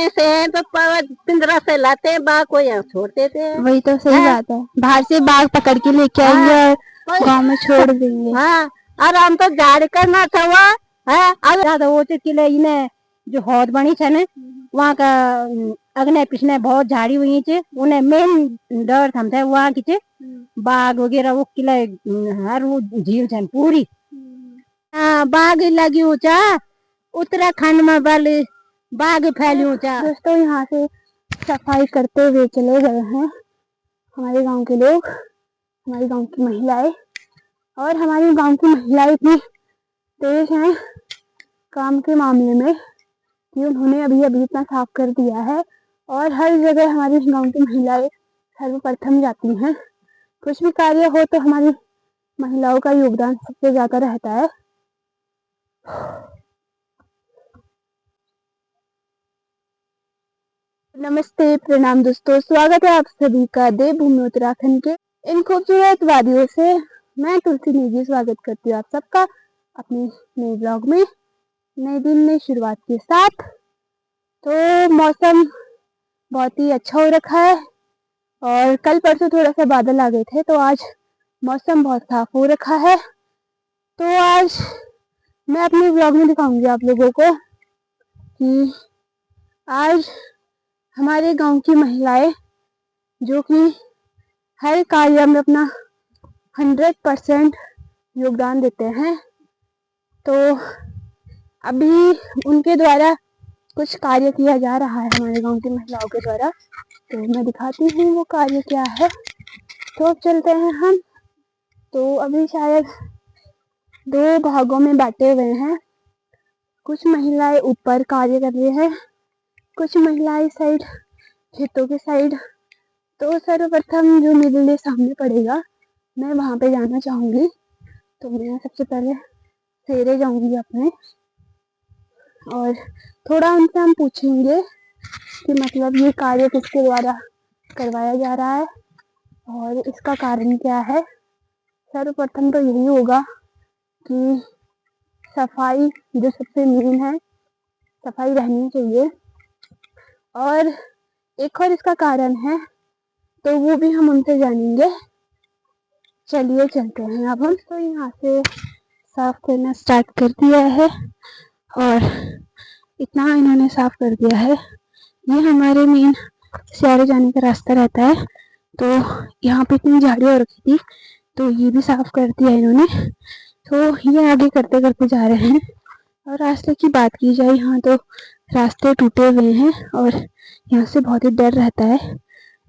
ऐसे हैं तो पिंजरा से लाते हैं, बाघ को यहाँ छोड़ देते हैं। वही तो सही बात है, बाहर से बाघ पकड़ के लेके आएंगे और गांव में छोड़ देंगे। हाँ, और हम तो झाड़ करना था वहाँ है। अब ज्यादा वो किले इन्हें जो हौद बनी है ना, वहाँ का अगने पिछने बहुत झाड़ी हुई चे, उन्हें मेन डर था वहाँ की चे बाघ वगैरह वो किले हर वो झील छन पूरी। हाँ, बाघ लगी ऊंचा उत्तराखंड में वाले बाघ फैली ऊंचा। दोस्तों यहाँ से सफाई करते हुए चले गए हैं हमारे गांव के लोग, हमारे गांव की महिलाएं। और हमारे गांव की महिलाएं इतनी तेज हैं काम के मामले में कि उन्होंने अभी अभी इतना साफ कर दिया है। और हर जगह हमारे गांव की महिलाएं सर्वप्रथम जाती हैं। कुछ भी कार्य हो तो हमारी महिलाओं का योगदान सबसे ज्यादा रहता है। नमस्ते, प्रणाम दोस्तों, स्वागत है आप सभी का देवभूमि उत्तराखंड के इन खूबसूरत वादियों से। मैं तुलसी निजी स्वागत करती हूँ आप सबका अपने नए ब्लॉग में, नए दिन नई शुरुआत के साथ। तो मौसम बहुत ही अच्छा हो रखा है और कल परसों थोड़ा सा बादल आ गए थे, तो आज मौसम बहुत साफ हो रखा है। तो आज मैं अपने ब्लॉग में दिखाऊंगी आप लोगों को कि आज हमारे गांव की महिलाएं जो कि हर कार्य में अपना 100% योगदान देते हैं, तो अभी उनके द्वारा कुछ कार्य किया जा रहा है हमारे गांव की महिलाओं के द्वारा। तो मैं दिखाती हूँ वो कार्य क्या है। तो अब चलते हैं हम। तो अभी शायद 2 भागों में बांटे हुए हैं। कुछ महिलाएं ऊपर कार्य कर रही है, कुछ महिलाएं साइड खेतों के साइड। तो सर्वप्रथम जो मेरे लिए सामने पड़ेगा मैं वहां पे जाना चाहूंगी। तो मैं सबसे पहले फेरे जाऊंगी अपने और थोड़ा उनसे हम पूछेंगे कि मतलब ये कार्य किसके द्वारा करवाया जा रहा है और इसका कारण क्या है। सर्वप्रथम तो यही होगा कि सफाई जो सबसे मेन है, सफाई रहनी चाहिए। और एक और इसका कारण है तो वो भी हम उनसे जानेंगे। चलिए चलते हैं अब हम। तो यहाँ से साफ करना स्टार्ट कर दिया है और इतना इन्होंने साफ कर दिया है। ये हमारे मेन सियारे जाने का रास्ता रहता है, तो यहाँ पे इतनी झाड़ी हो रखी थी तो ये भी साफ कर दिया इन्होंने। तो ये आगे करते करते जा रहे हैं। और रास्ते की बात की जाए, यहाँ तो रास्ते टूटे हुए हैं और यहाँ से बहुत ही डर रहता है।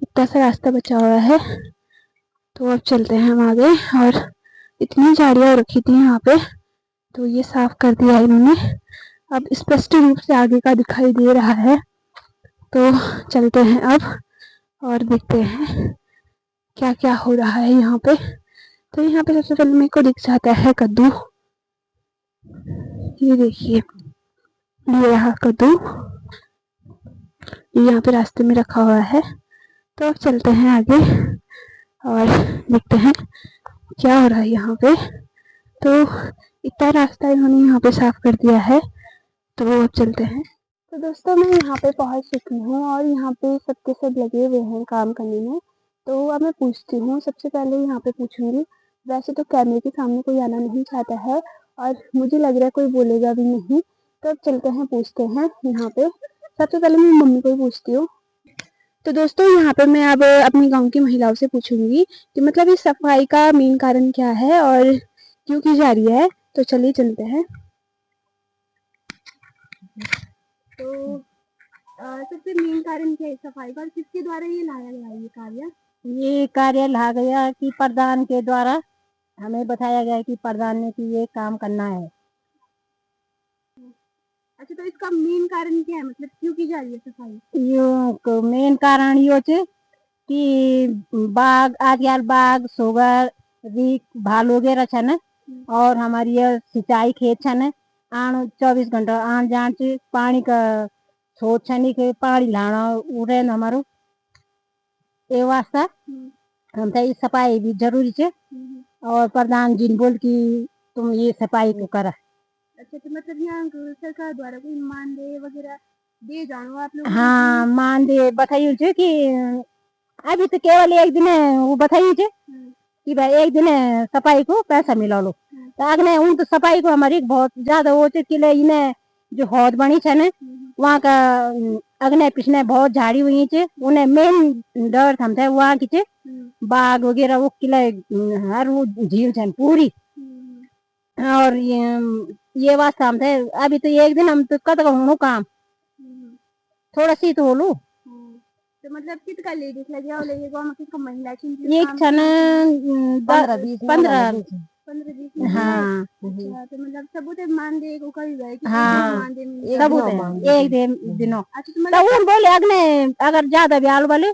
इतना सा रास्ता बचा हुआ है। तो अब चलते हैं हम आगे। और इतनी झाड़ियाँ हो रखी थी यहाँ पे, तो ये साफ कर दिया इन्होंने। अब स्पष्ट रूप से आगे का दिखाई दे रहा है। तो चलते हैं अब और देखते हैं क्या क्या हो रहा है यहाँ पे। तो यहाँ पे सबसे पहले मेरे को दिख जाता है कद्दू। ये देखिए, ये रहा कद्दू, ये यहाँ पे रास्ते में रखा हुआ है। तो अब चलते हैं आगे और देखते हैं क्या हो रहा है यहाँ पे। तो इतना रास्ता इन्होंने यहाँ पे साफ कर दिया है। तो अब चलते हैं। तो दोस्तों मैं यहाँ पे पहुँच चुकी हूँ और यहाँ पे सबके सब लगे हुए हैं काम करने में। तो अब मैं पूछती हूँ, सबसे पहले यहाँ पे पूछूंगी। वैसे तो कैमरे के सामने कोई आना नहीं चाहता है और मुझे लग रहा है कोई बोलेगा भी नहीं। तो अब चलते हैं, पूछते हैं यहाँ पे। सबसे पहले मैं मम्मी को ही पूछती हूँ। तो दोस्तों यहाँ पे मैं अब अपनी गांव की महिलाओं से पूछूंगी कि मतलब इस सफाई का मेन कारण क्या है और क्यों की जा रही है। तो चलिए चलते हैं। तो सबसे मेन कारण क्या है सफाई का, किसके द्वारा ये लाया गया ये कार्य? ये कार्य ला गया कि प्रधान के द्वारा हमें बताया गया कि प्रधान ने कि ये काम करना है। अच्छा, तो इसका मेन कारण क्या है, मतलब क्यों की जा रही है सफाई? यो मेन कारण यो छे कि बाघ आजकल बाघ सोगर रीक भालू वगैरह छन और हमारी ये सिंचाई खेत छन आन 24 घंटा आन जान से पानी का सोच छनी के पानी लाना उड़े हमारो ए वास्ता हम तो सफाई भी जरूरी है। और प्रधान जी ने बोल कि तुम ये सफाई को करा। अच्छा, तो मतलब यहाँ सरकार द्वारा कोई मानदेय वगैरह दे जानो आप लोग। हाँ मान दे बताइयो छे कि अभी तो केवल एक दिन वो बताइयो छे कि भाई एक दिन सफाई को पैसा मिला लो। तो अगने उन तो सफाई को हमारी बहुत ज्यादा वो छे कि इन्हें जो हौद बनी छे ने वहाँ का अगने पिछने बहुत झाड़ी हुई छे। उन्हें मेन डर थमते वहाँ की छे बाघ वगैरह वो किले हर वो झील छे पूरी। और ये वास्ते हम थे अभी तो एक दिन हम तो कत कहूँ काम थोड़ा सी तो होलू। तो मतलब कितना लेडीज लगे और लगे गांव में कितना महिला छे एक छन 15 15-20 हाँ अच्छा तो मतलब सबूत मान दे को कही गए कि हाँ मान दे सबूत है एक दिन दिनों। अच्छा तो मतलब वो बोले अगने अगर ज्यादा ब्याल वाले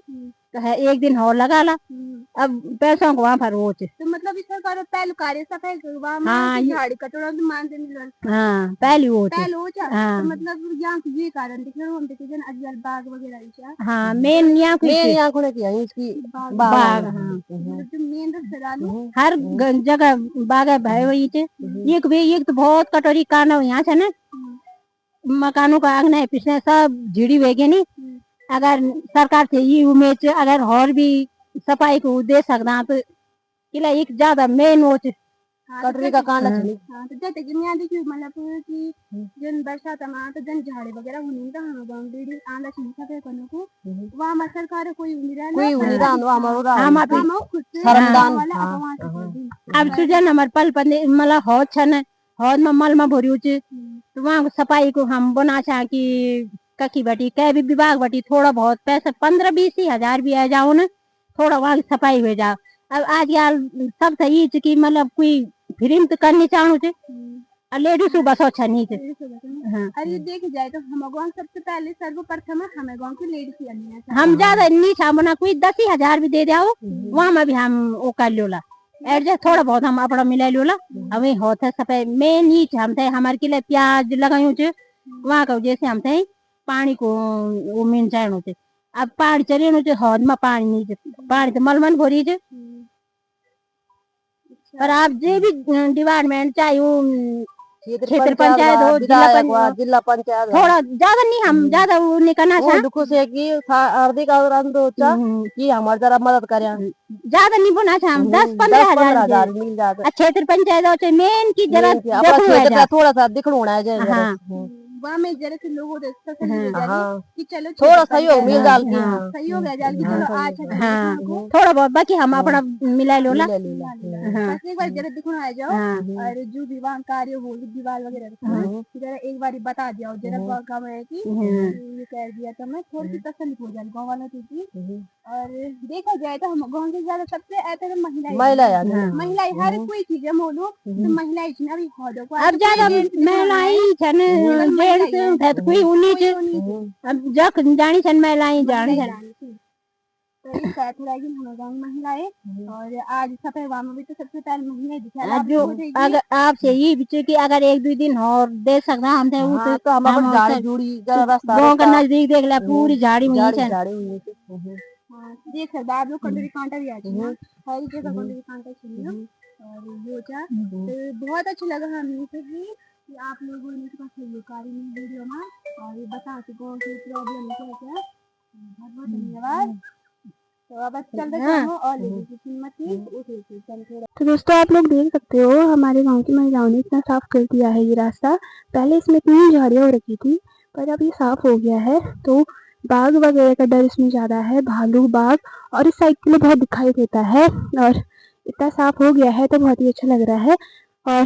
तो है एक दिन और लगा ला। अब पैसों को वहाँ पर वो छे। तो मतलब इस सरकार पहलू कार्य सफाई वहाँ हाँ झाड़ी कटोरा तो मान दे मिलन। हाँ पहली वो छे। पहले हो जा हाँ तो मतलब यहाँ की ये कारण दिख रहा हम देखे जन अजयल बाग वगैरह है। हाँ मेन यहाँ कुछ मेन यहाँ खुले किया इसकी बाग हाँ जो मेन रास्ता डालो हर जगह बाग भाई वही छे। एक तो बहुत कटोरी काना यहाँ छे ना मकानों का आगना है पिछले सब झिड़ी वेगे नी। अगर सरकार से ये उम्मीद छे अगर और भी सफाई को दे सकता तो किला एक ज्यादा मेन वो छे कटोरी का कांडा चली। हाँ तो जैसे कि मैं देखी मतलब कि जन बरसात में तो जन झाड़ी वगैरह होनी तो हम गांव दीदी आंदा छी सफाई करने को वहाँ में सरकार कोई उम्मीद कोई उनिरा नो हमारो रा हम आप खुद से शर्मदान वाला हाँ, अब वहाँ से कर दी। अब सुजन हमार पल पल मला हौद छन हौद में मल में भरी छे तो वहाँ सफाई को हम बना चाह कि ककी बटी कै भी विभाग बटी थोड़ा बहुत पैसा 15-20 हजार भी आ जाओ ना थोड़ा वहाँ की सफाई हो जाओ। अब आज यार सब सही कि मतलब कोई फ्री में तो करनी चाहूँ थे लेडीज को बस अच्छा नहीं थे। हाँ अरे देख जाए तो हम गांव सबसे पहले सर्वप्रथम हमें गांव की लेडीज आनी है। हम ज्यादा नहीं छा बना कोई 10,000 भी दे जाओ वहाँ में भी हम वो कर लोला एडजस्ट थोड़ा बहुत हम अपना मिला लोला। अभी होता सफाई मेन ही हम थे हमारे के लिए प्याज लगायूं छे वहाँ का जैसे हम थे पानी को वो मेन चाहनो थे। अब पानी चले नो हौद में पानी नहीं छे पानी तो मलमन भरी छे। पर आप जे भी डिपार्टमेंट चाहे वो क्षेत्र पंचायत हो जिला पंचायत थोड़ा ज्यादा नहीं हम ज्यादा वो नहीं करना वो दुखो से कि हार्दिक अनुरोध कि हमारी जरा मदद करें ज्यादा नहीं बोना हम 10-15 हजार मिल जाता क्षेत्र पंचायत मेन की जरा थोड़ा सा दिखना होना है। हाँ वहाँ में जरा से लोगों कि चलो थोड़ा सहयोग मिल जाल की सहयोग है जाल की चलो आज हाँ थोड़ा बहुत बाकी हम अपना मिला लोला बस एक बार जरा दिखना आ जाओ और जो विवाह कार्य हो दीवार वगैरह जरा एक बार बता दिया जरा काम है कि ये कह दिया तो मैं थोड़ी सी तसल्ली हो जाए गाँव वालों की। और देखा जाए तो हम गाँव के ज्यादा सबसे ऐसे महिलाएं हर कोई चीज है बोलो तो महिलाएं अभी अब ज्यादा महिलाएं छन जेंट्स कोई उन्हीं छे अब जक जानी छन महिलाएं जानी छन तो इस साथ रहेगी हम गाँव महिलाएं। और आज सफाई वहाँ में भी तो सबसे पहले महिलाएं दिखा जो अगर आपसे ये बिचे कि अगर 1-2 दिन और दे सकता हम थे तो हम झाड़ी जुड़ी जरा रास्ता गाँव का नजदीक देख ला पूरी झाड़ी हुई छन देख सकते आप लोग कंडोरी कांटा भी आती है हर जगह कंडोरी कांटा चाहिए। और ये क्या तो बहुत अच्छा लगा हमें कि आप लोगों ने इसका सहयोगकारी वीडियो में और ये बता कि गाँव की प्रॉब्लम क्या क्या। बहुत बहुत धन्यवाद। तो अब चलते हैं और तो दोस्तों आप लोग देख सकते हो हमारे गांव की महिलाओं ने इतना साफ कर दिया है ये रास्ता। पहले इसमें इतनी झाड़ियाँ हो रखी थी पर अब ये साफ हो गया है तो बाघ वगैरह का डर इसमें ज्यादा है भालू बाघ और इस साइड के लिए बहुत दिखाई देता है और इतना साफ हो गया है तो बहुत ही अच्छा लग रहा है। और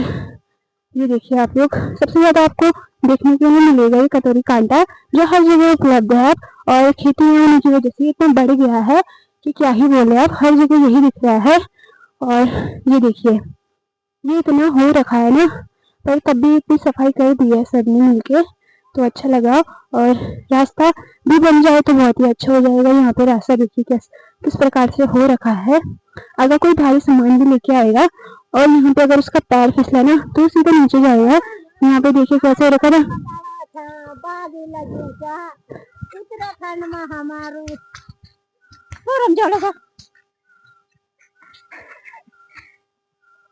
ये देखिए आप लोग सबसे ज्यादा आपको देखने के लिए मिलेगा ये कटोरी कांटा जो हर जगह उपलब्ध है और खेती होने की वजह से इतना बढ़ गया है कि क्या ही बोले आप हर जगह यही दिख रहा है। और ये देखिए ये इतना हो रखा है ना पर तब भी इतनी सफाई कर दी है सबने मिलके तो अच्छा लगा। और रास्ता भी बन जाए तो बहुत ही अच्छा हो जाएगा। यहाँ पे रास्ता देखिए किस प्रकार से हो रखा है। अगर कोई भारी सामान भी लेके आएगा और यहाँ पे अगर उसका पैर फिसला ना तो सीधे नीचे जाएगा। यहाँ पे देखिए कैसे हो रखा है उत्तराखंड में हमारो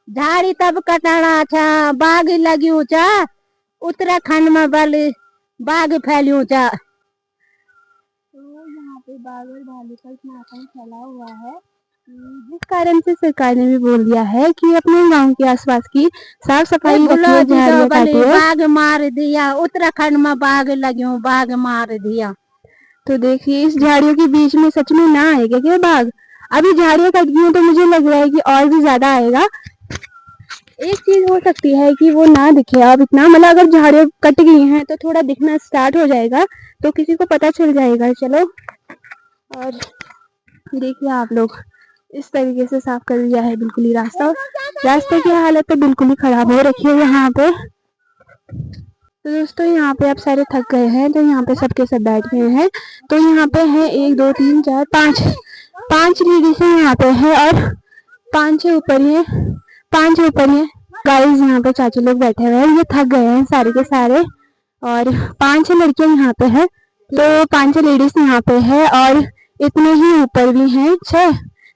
झाड़ी तब कटाना था बाघ लगी उत्तराखंड में बल बाघ फैलियो था तो यहाँ पे बाघ और भालू का इतना आतंक फैला हुआ है, जिस कारण से सरकार ने भी बोल दिया है कि अपने गांव के आसपास की साफ सफाई रखिए, झाड़ियाँ काटिए। बाघ मार दिया, उत्तराखंड में बाघ लगे, बाघ मार दिया। तो देखिए इस झाड़ियों के बीच में सच में ना आएगा क्या बाघ? अभी झाड़ियाँ कट गई हैं तो मुझे लग रहा है कि और भी ज्यादा आएगा। एक चीज हो सकती है कि वो ना दिखे अब इतना, मतलब अगर झाड़ियाँ कट गई हैं तो थोड़ा दिखना स्टार्ट हो जाएगा, तो किसी को पता चल जाएगा। चलो, और देखिए आप लोग इस तरीके से साफ कर दिया है बिल्कुल ही रास्ता। रास्ते की हालत तो बिल्कुल ही खराब हो रखी है यहाँ पे। तो दोस्तों यहाँ पे आप सारे थक गए हैं, तो यहाँ पे सबके सब बैठ गए हैं। तो यहाँ पे है 1 2 3 4 5 लेडीज यहाँ पे है, और 5 ऊपर ही है, 5 ऊपर ही है। गाइस यहाँ पे चाची लोग बैठे हुए हैं, ये थक गए हैं सारे के सारे, और 5 लड़कियां यहाँ पे है, तो 5 लेडीज यहाँ पे है, और इतने ही ऊपर भी हैं 6,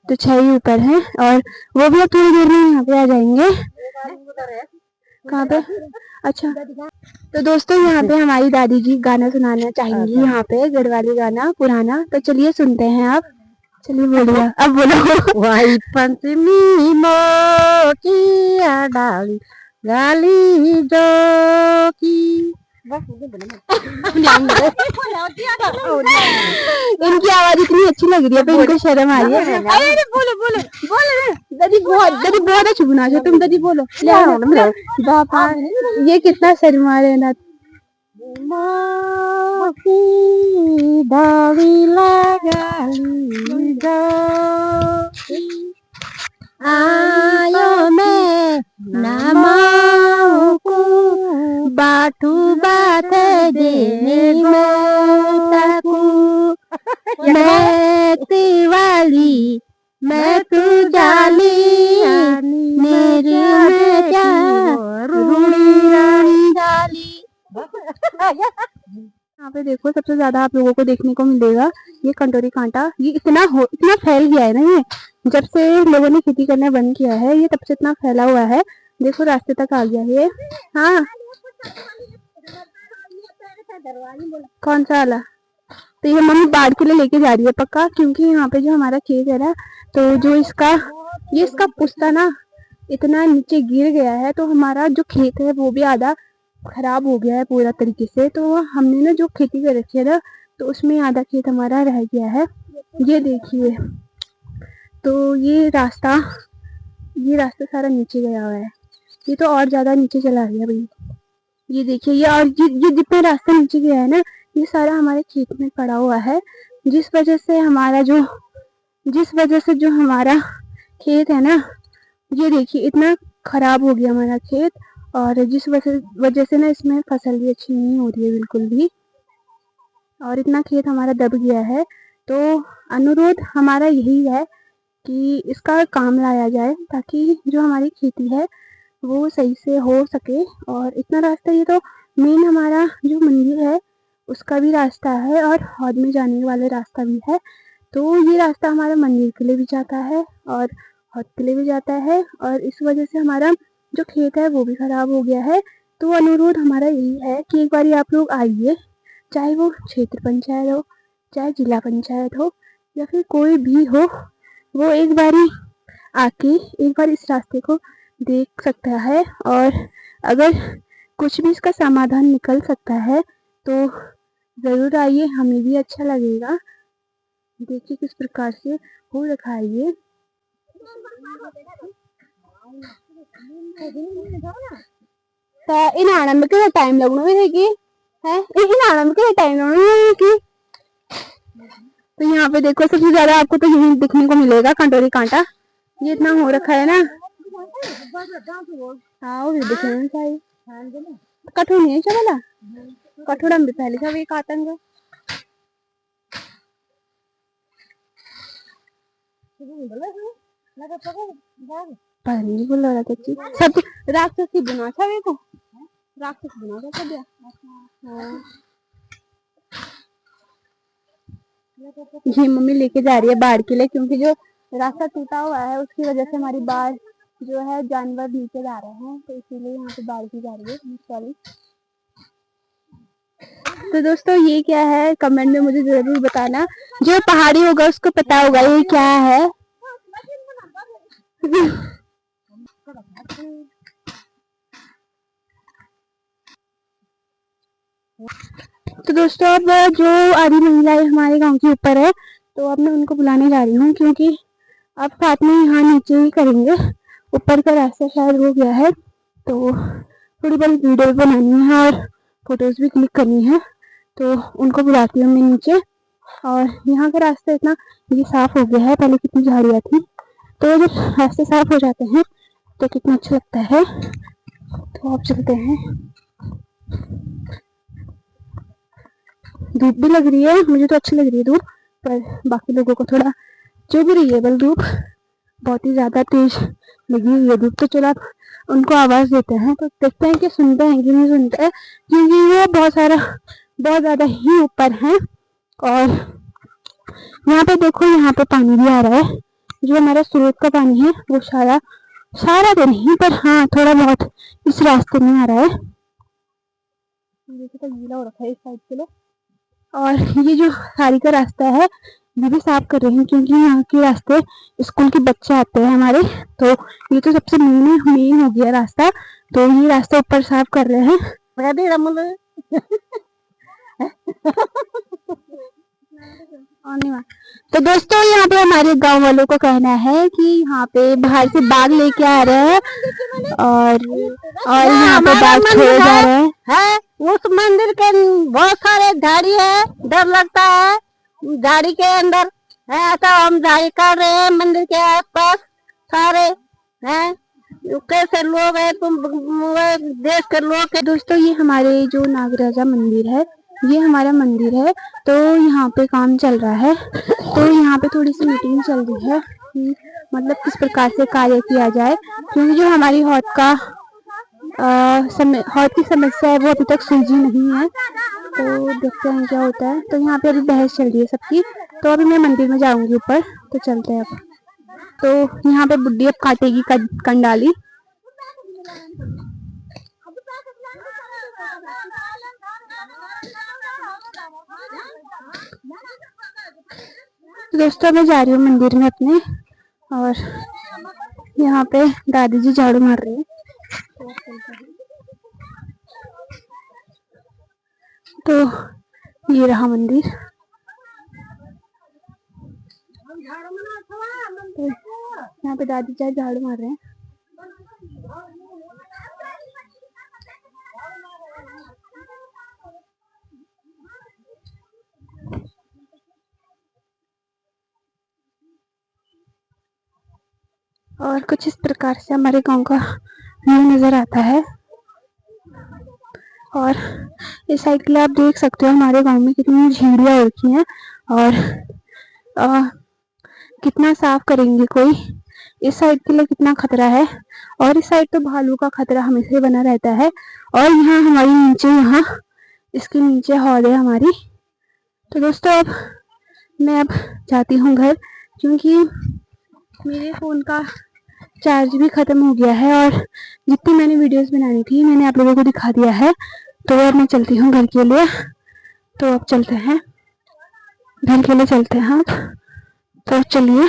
तो 6 ही ऊपर हैं, और वो भी अब थोड़ी देर में यहाँ पे आ जाएंगे। कहाँ पे? अच्छा, तो दोस्तों यहाँ पे हमारी दादी जी गाना सुनाना चाहेंगी, यहाँ पे गढ़वाली गाना पुराना, तो चलिए सुनते हैं आप। चलिए बोलिए, अब बोलो। वही पंचमी मोकिया डाली गाली जो की। इनकी आवाज इतनी अच्छी लग रही है, तो इनको शर्म आ रही है। अरे बोलो बोलो बोलो दादी बहुत अच्छी गुना है, तुम दादी बोलो। बापा ये कितना शर्मा रहे ना। दावी लगाली जो आयो में नमाओ को बाटू बात देने में ताकू मैं तिवाली मैं तू जाली मेरे में क्या रूड़ी जाली। यहाँ पे देखो सबसे ज्यादा आप लोगों को देखने को मिलेगा ये कंटोरी कांटा। ये इतना फैल गया है ना, ये जब से लोगों ने खेती करना बंद किया है, ये तब से इतना फैला हुआ है। देखो रास्ते तक आ गया ये। हाँ, कौन सा वाला? तो ये मम्मी बाढ़ के लिए लेके जा रही है पक्का, क्योंकि यहाँ पे जो हमारा खेत है ना, तो जो इसका पुस्ता ना इतना नीचे गिर गया है, तो हमारा जो खेत है वो भी आधा खराब हो गया है पूरा तरीके से। तो हमने ना जो खेती कर रखी है ना, तो उसमें आधा खेत हमारा रह गया है। ये देखिए, तो ये रास्ता सारा नीचे गया हुआ है, ये तो और ज्यादा नीचे चला गया भाई। ये देखिए, ये और ये जितना रास्ता नीचे गया है ना, ये सारा हमारे खेत में पड़ा हुआ है, जिस वजह से जो हमारा खेत है ना, ये देखिए इतना खराब हो गया हमारा खेत, और जिस वजह से ना इसमें फसल भी अच्छी नहीं हो रही है बिल्कुल भी, और इतना खेत हमारा दब गया है। तो अनुरोध हमारा यही है कि इसका काम लाया जाए, ताकि जो हमारी खेती है वो सही से हो सके। और इतना रास्ता, ये तो मेन हमारा जो मंदिर है उसका भी रास्ता है, और हौद में जाने वाले रास्ता भी है। तो ये रास्ता हमारा मंदिर के लिए भी जाता है और हौद के लिए भी जाता है, और इस वजह से हमारा जो खेत है वो भी खराब हो गया है। तो अनुरोध हमारा यही है कि एक बार आप लोग आइए, चाहे वो क्षेत्र पंचायत हो, चाहे जिला पंचायत हो, या फिर कोई भी हो, वो एक बारी आके एक बार इस रास्ते को देख सकता है, और अगर कुछ भी इसका समाधान निकल सकता है तो जरूर आइए, हमें भी अच्छा लगेगा। देखिए किस प्रकार से हो रखा है ये। तो इन आने में कितना टाइम लगना है कि है, इन आने में कितना टाइम लगना है कि। तो यहाँ पे देखो सबसे ज्यादा आपको तो यही दिखने को मिलेगा कंटोरी कांटा, ये इतना हो रखा है ना। हाँ वो भी दिखना चाहिए, कठोर नहीं है चला, कठोर हम भी पहले सब एक आतंक। पानी बोल रहा था कि सब राक्षसी बना था वे को, राक्षस बना था सब। हाँ, ये मम्मी लेके जा रही है बाढ़ के लिए, क्योंकि जो रास्ता टूटा हुआ है उसकी वजह से हमारी बाढ़ जो है जानवर नीचे जा रहे हैं, तो इसीलिए यहाँ पे बाढ़ की जा रही है। सॉरी, तो दोस्तों ये क्या है कमेंट में मुझे जरूर बताना, जो पहाड़ी होगा उसको पता होगा ये क्या है। तो दोस्तों अब जो आदि महिलाएं हमारे गांव के ऊपर है, तो अब मैं उनको बुलाने जा रही हूँ, क्योंकि अब साथ में यहाँ नीचे ही करेंगे। ऊपर का रास्ता शायद हो गया है, तो थोड़ी बड़ी वीडियो बनानी है और फोटोज भी क्लिक करनी है, तो उनको बुलाती हूँ मैं नीचे। और यहाँ का रास्ता इतना ये साफ हो गया है, पहले कितनी झाड़ियाँ थी, तो जब रास्ते साफ हो जाते हैं तो कितना अच्छा लगता है। तो अब चलते हैं। धूप भी लग रही है, मुझे तो अच्छी लग रही है धूप, पर बाकी लोगों को थोड़ा चुभ रही है बल धूप, बहुत ही ज्यादा तेज लगी हुई है धूप। तो चलो आप उनको आवाज देते हैं, तो देखते हैं कि सुनते हैं कि नहीं सुनते हैं, क्योंकि वो बहुत ज्यादा ही ऊपर है। और यहाँ पे देखो, यहाँ पे पानी भी आ रहा है, जो हमारा स्रोत का पानी है वो सारा तो नहीं, पर हाँ थोड़ा बहुत इस रास्ते में आ रहा है। तो गीला हो रखा है इस साइड के लिए। और ये जो सारी का रास्ता है ये भी साफ कर रहे हैं, क्योंकि यहाँ के रास्ते स्कूल के बच्चे आते हैं हमारे, तो ये तो सबसे मेन हो गया रास्ता, तो ये रास्ता ऊपर साफ कर रहे हैं। तो दोस्तों यहाँ पे हमारे गांव वालों को कहना है कि यहाँ पे बाहर से बाग लेके आ रहे हैं, और यहाँ पे बाग छोड़े जा रहे हैं। उस मंदिर के बहुत सारे झाड़ी है, डर लगता है झाड़ी के अंदर है, ऐसा हम झाड़ी कर रहे हैं मंदिर के आसपास सारे हैं। कैसे लोग है तुम देश के लोग। दोस्तों ये हमारे जो नागराजा मंदिर है, ये हमारा मंदिर है, तो यहाँ पे काम चल रहा है, तो यहाँ पे थोड़ी सी मीटिंग चल रही है कि मतलब किस प्रकार से कार्य किया जाए, क्योंकि जो हमारी हौद की समस्या है वो अभी तक सुलझी नहीं है। तो देखते हैं क्या होता है। तो यहाँ पे अभी बहस चल रही है सबकी, तो अभी मैं मंदिर में जाऊंगी ऊपर, तो चलते हैं अब। तो यहाँ पे बुड्ढी अब काटेगी कंडाली। तो दोस्तों मैं जा रही हूँ मंदिर में अपने, और यहाँ पे दादी जी झाड़ू मार रही है। तो ये रहा मंदिर। तो यहाँ पे दादी जी झाड़ू मार रहे हैं। और कुछ इस प्रकार से हमारे गांव का व्यू नजर आता है। और इस साइड के लिए आप देख सकते हो हमारे गांव में कितनी झीड़ियाँ हो रखी हैं, और कितना साफ करेंगे कोई। इस साइड के लिए कितना खतरा है, और इस साइड तो भालू का खतरा हमेशा बना रहता है। और यहाँ हमारी नीचे, यहाँ इसके नीचे हौद है हमारी। तो दोस्तों अब मैं जाती हूँ घर, क्योंकि मेरे फ़ोन का चार्ज भी ख़त्म हो गया है, और जितनी मैंने वीडियोस बनानी थी मैंने आप लोगों को दिखा दिया है। तो अब मैं चलती हूँ घर के लिए। तो अब चलते हैं घर के लिए, चलते हैं आप। तो चलिए।